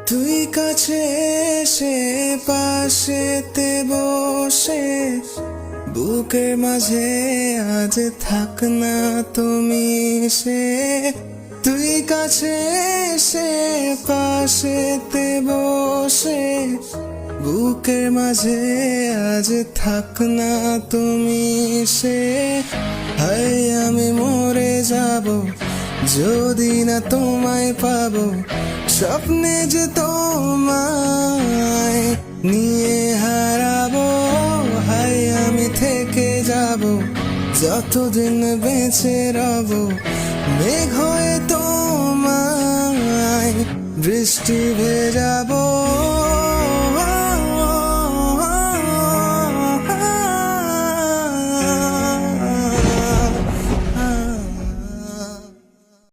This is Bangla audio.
তুই কাছে এসে পাশেতে বসে বুকের মাঝে আজ থাক না তুমি সে। তুই কাছে এসে পাশেতে বসে বুকের মাঝে আজ থাক না তুমি সে। হায় আমি মরে যাব যদি না তোমায় পাবো, স্বপ্নে যে তোমায় নিয়ে হারাবো। হায় আমি থেকে যাব যতদিন বেঁচে রব, মেঘ হয়ে তোমায় বৃষ্টি ভেজাবো।